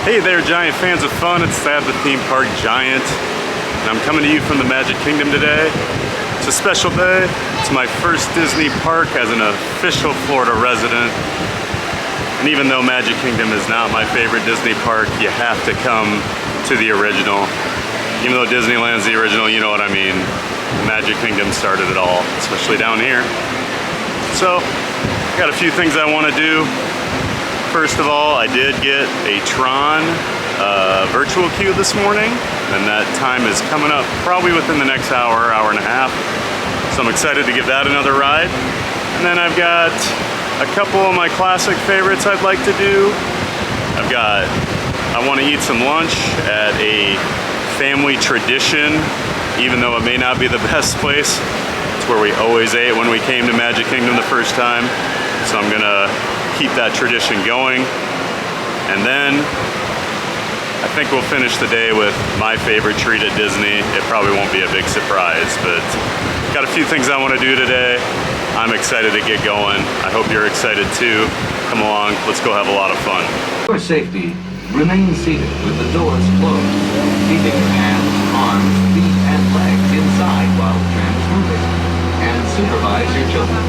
Hey there, giant fans of fun. It's Thad the Theme Park Giant, and I'm coming to you from the Magic Kingdom today. It's a special day. It's my first Disney park as an official Florida resident. And even though Magic Kingdom is not my favorite Disney park, you have to come to the original. Even though Disneyland's the original, you know what I mean. Magic Kingdom started it all, especially down here. So, got a few things I want to do. First of all, I did get a Tron virtual queue this morning, and that time is coming up probably within the next hour, hour and a half. So I'm excited to give that another ride. And then I've got a couple of my classic favorites I'd like to do. I want to eat some lunch at a family tradition, even though it may not be the best place. It's where we always ate when we came to Magic Kingdom the first time. So I'm gonna keep that tradition going. And then I think we'll finish the day with my favorite treat at Disney. It probably won't be a big surprise, but got a few things I want to do today. I'm excited to get going. I hope you're excited too. Come along, let's go have a lot of fun. For safety, remain seated with the doors closed, keeping your hands, arms, feet, and legs inside while the tram is moving, and supervise your children.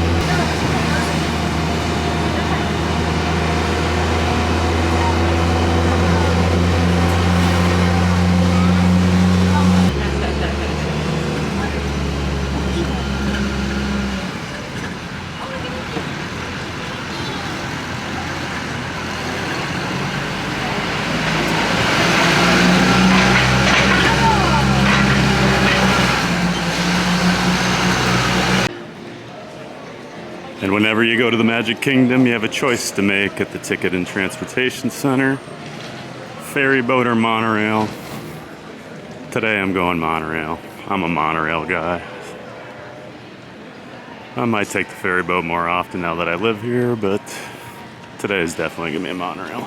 And whenever you go to the Magic Kingdom, you have a choice to make at the Ticket and Transportation Center. Ferry boat or monorail. Today I'm going monorail. I'm a monorail guy. I might take the ferry boat more often now that I live here, but today is definitely gonna be a monorail.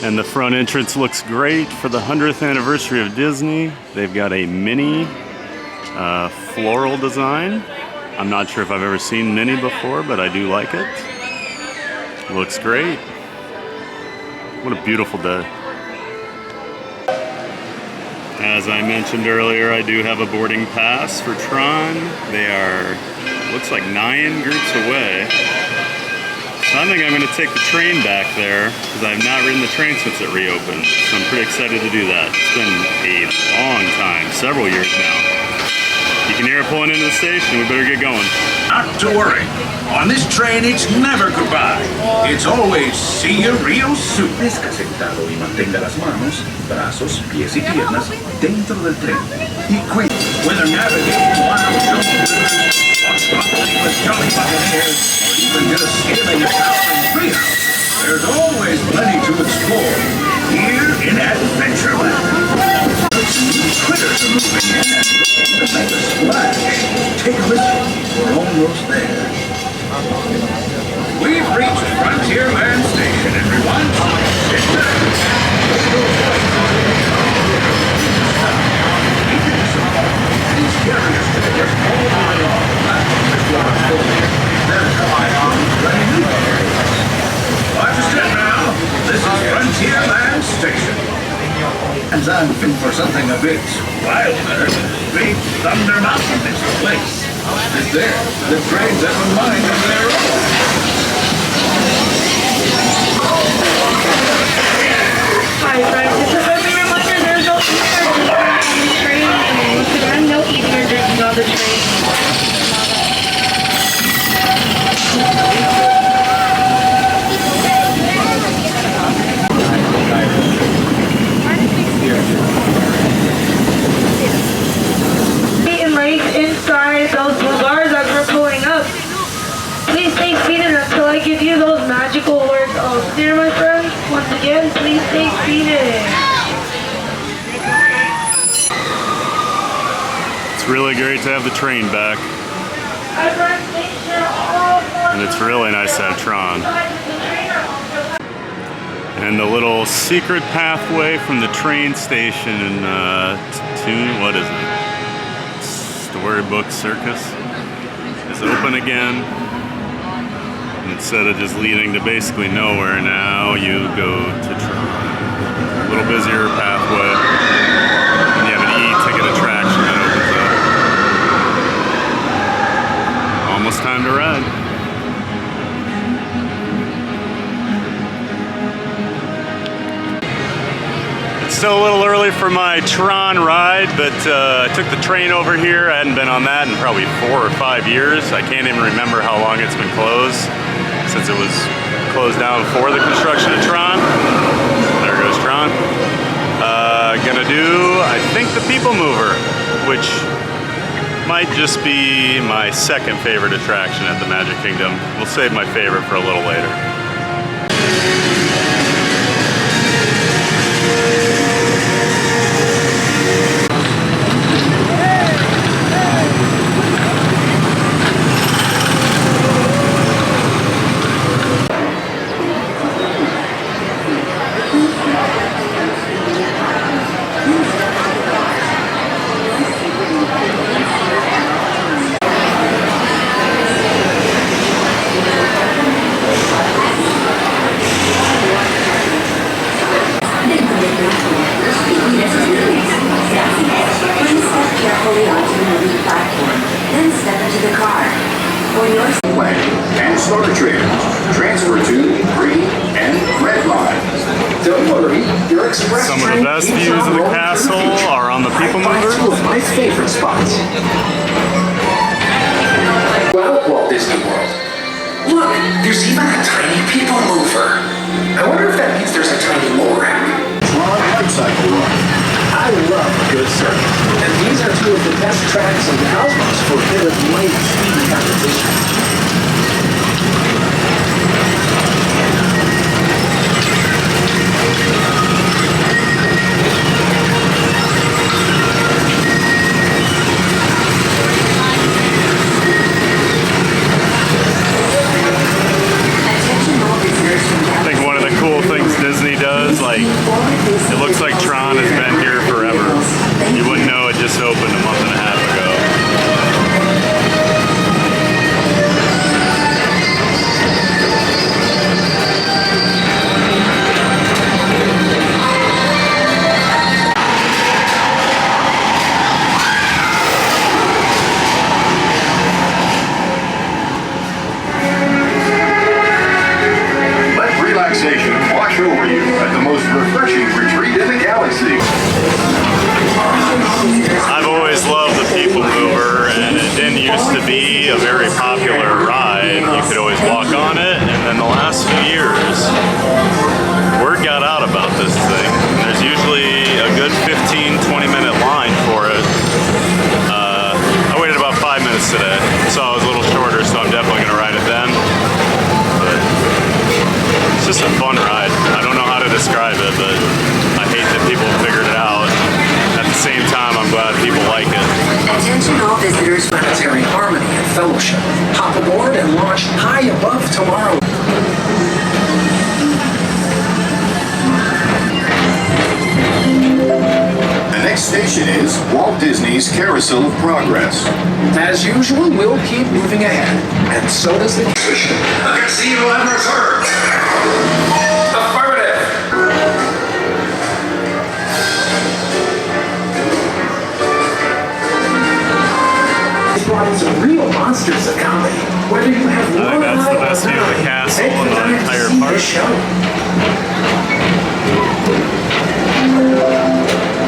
And the front entrance looks great for the 100th anniversary of Disney. They've got a mini floral design. I'm not sure if I've ever seen mini before, but I do like it. Looks great. What a beautiful day. As I mentioned earlier, I do have a boarding pass for Tron. They are, looks like 9 groups away. So I think I'm going to take the train back there, because I have not ridden the train since it reopened. So I'm pretty excited to do that. It's been a long time, several years now. You can hear it pulling into the station. We better get going. Not to worry. On this train, it's never goodbye. It's always see you real soon. Permanezca sentado y mantenga las manos, brazos, pies y piernas dentro del tren. Y cuide. Whether navigating wild jungles, or snorkeling with jolly buccaneers, or even just scaling a towering treehouse, there's always plenty to explore here in Adventureland. Critters are moving in and looking to make a splash. Take a listen. We're almost there. We've reached Frontierland Station, everyone. Sit back. bit wilder, Big Thunder Mountain is the place. And there, the trains have a mind of their own. Hi friends, just a friendly reminder, there's no eating or drinking on the train. And once again, no eating or drinking on the train. And legs inside those blue bars as we're pulling up. Please stay seated until I give you those magical words of steer, my friends. Once again, please stay seated. It's really great to have the train back. Hi friends, make sure all And it's really nice to have Tron. And the little secret pathway from the train station in what is it? Storybook Circus is open again. And instead of just leading to basically nowhere, now you go to Tron. A little busier pathway. And you have an e-ticket attraction that opens up. Almost time to ride. Still a little early for my Tron ride, but I took the train over here. I hadn't been on that in probably 4 or 5 years. I can't even remember how long it's been closed, since it was closed down before the construction of Tron. There goes Tron. Gonna do, I think, the People Mover, which might just be my second favorite attraction at the Magic Kingdom. We'll save my favorite for a little later. And starter trains. Transfer to green and red lines. Don't worry, your express Some of the best views of the castle are on the People Mover. Two of my favorite spots. Well, Walt Disney World. Look, there's even a tiny People Mover. I wonder if that means there's a tiny Lorac. Tron Light Cycle Run. I love a good circuit, and these are two of the best tracks in the cosmos for a bit of light speed competition. I think one of the cool things Disney does, like, it looks like Tron has been here forever. You wouldn't know it just opened a month and a half ago. Wash over you at the most refreshing retreat in the galaxy. I've always loved the People Mover, and it didn't used to be a very popular ride. You could always walk on it, and then the last few years, word got out about this thing. There's usually a good 15-20 minute line for it. I waited about 5 minutes today, so it was a little shorter, so I'm definitely going to ride it then. It's just a fun ride. I don't know how to describe it, but I hate that people figured it out. At the same time, I'm glad people like it. Attention all visitors, planetary harmony and fellowship. Hop aboard and launch high above tomorrow. The next station is Walt Disney's Carousel of Progress. As usual, we'll keep moving ahead, and so does the position. I can see you have reserved. Affirmative. brought in some real monsters of comedy. Whether you have I think that's the best view of the castle and the entire park.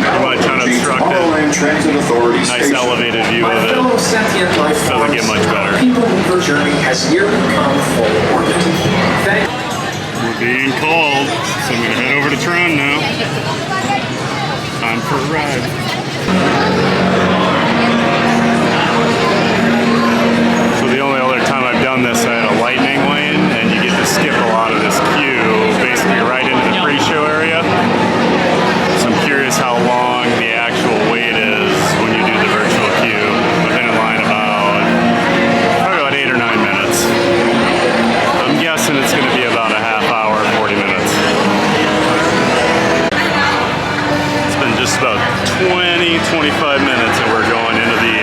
Pretty much unobstructed. Nice elevated view of it. Doesn't get much better. People mover journey has nearly come full orbit. We're being called, so I'm gonna head over to Tron now. Time for a ride. So the only other time I've done this, I had a lightning lane, and you get to skip a lot of this queue, basically right into the pre-show area. So I'm curious how long the actual wait is when you do the virtual queue. I've been in line probably about 8 or 9 minutes. I'm guessing it's going to be about a half hour, 40 minutes. It's been just about 20, 25 minutes and we're going into the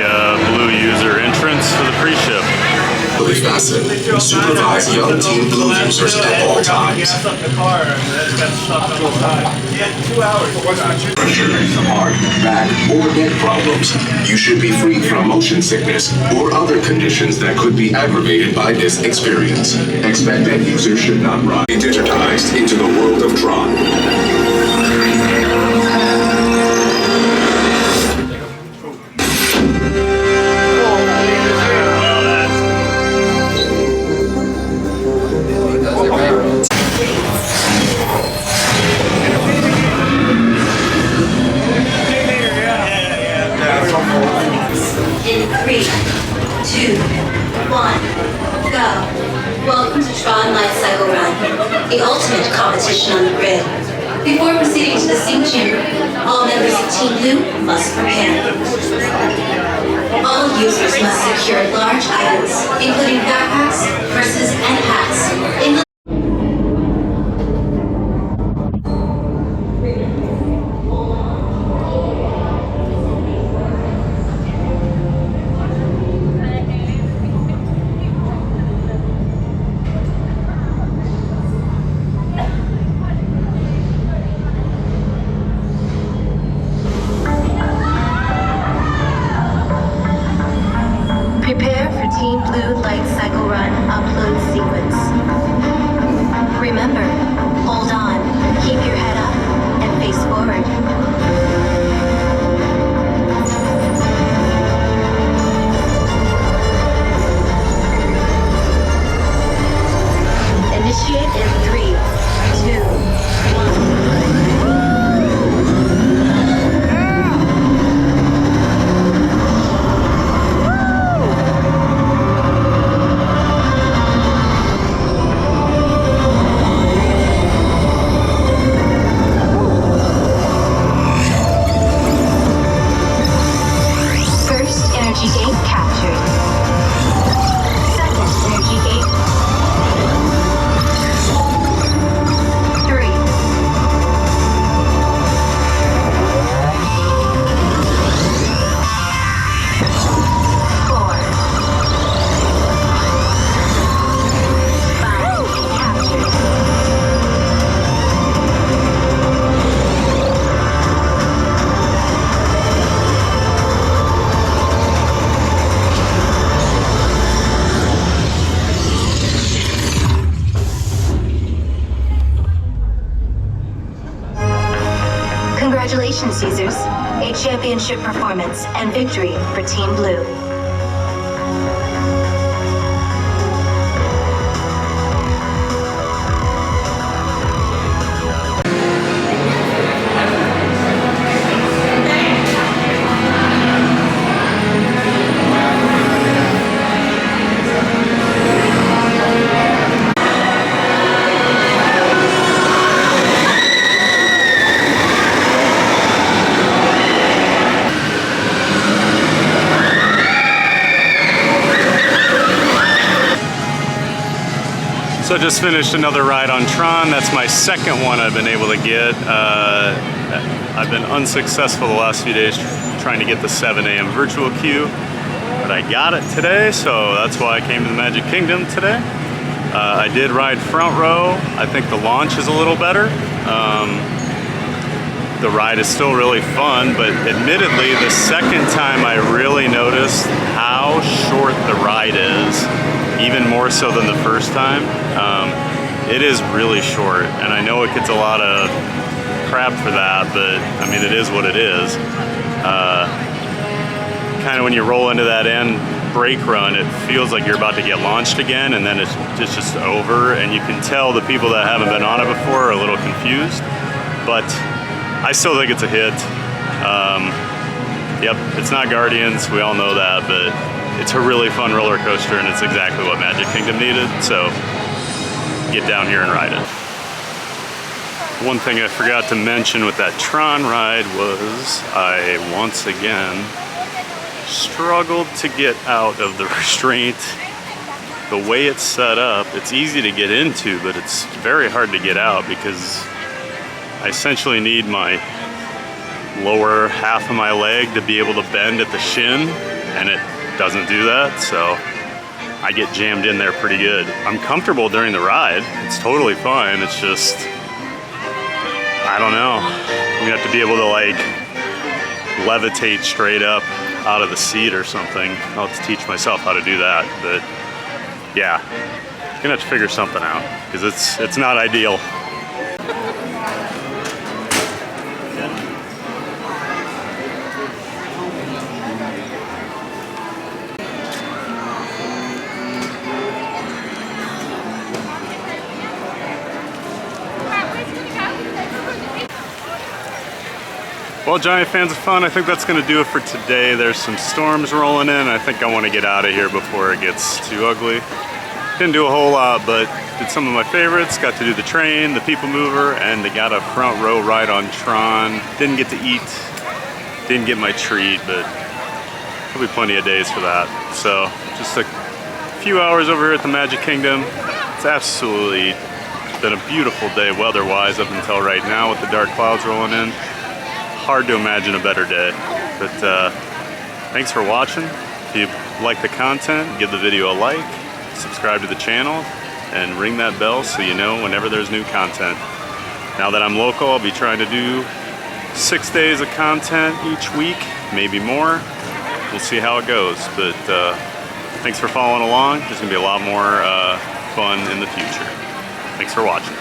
blue user entrance for the pre-ship. Fasten. Supervise young Team Blue users at all times. Pressure, heart, back, or neck problems. You should be free from motion sickness or other conditions that could be aggravated by this experience. Expect that users should not run. Be digitized into the world of Tron. In 3, 2, 1, go. Welcome to Tron Life Cycle Run, the ultimate competition on the grid. Before proceeding to the sync chamber, all members of Team Blue must prepare. All users must secure large items, including backpacks, purses, and hats, in the Prepare for Team Blue Light Cycle Run upload sequence. Remember, hold on, keep your head up, and face forward. Initiate in 3, 2, 1. Energy gate captured. Second energy gate. 3. 4. 5 captured. Congratulations, Caesars. A championship performance and victory for Team Blue. So I just finished another ride on Tron. That's my second one I've been able to get. I've been unsuccessful the last few days trying to get the 7 a.m. virtual queue, but I got it today, so that's why I came to the Magic Kingdom today. I did ride front row. I think the launch is a little better. The ride is still really fun, but admittedly, the second time I really noticed how the ride is, even more so than the first time. It is really short, and I know it gets a lot of crap for that, but I mean, it is what it is. Kind of when you roll into that end brake run, it feels like you're about to get launched again, and then it's just over, and you can tell the people that haven't been on it before are a little confused, but I still think it's a hit. Yep, it's not Guardians, we all know that, but it's a really fun roller coaster, and it's exactly what Magic Kingdom needed, so get down here and ride it. One thing I forgot to mention with that Tron ride was I once again struggled to get out of the restraint. The way it's set up, it's easy to get into, but it's very hard to get out because I essentially need my lower half of my leg to be able to bend at the shin, and it doesn't do that, so I get jammed in there pretty good. I'm comfortable during the ride. It's totally fine. It's just, I don't know. I'm gonna have to be able to like levitate straight up out of the seat or something. I'll have to teach myself how to do that, but yeah, I'm gonna have to figure something out because it's not ideal. Well, giant fans of fun, I think that's going to do it for today. There's some storms rolling in. I think I want to get out of here before it gets too ugly. Didn't do a whole lot, but did some of my favorites. Got to do the train, the people mover, and got a front row ride on Tron. Didn't get to eat, didn't get my treat, but there'll be plenty of days for that. So just a few hours over here at the Magic Kingdom. It's absolutely been a beautiful day weather-wise up until right now with the dark clouds rolling in. Hard to imagine a better day, but thanks for watching. If you like the content, give the video a like, subscribe to the channel, and ring that bell so you know whenever there's new content. Now that I'm local, I'll be trying to do 6 days of content each week, maybe more. We'll see how it goes, but thanks for following along. There's gonna be a lot more fun in the future. Thanks for watching.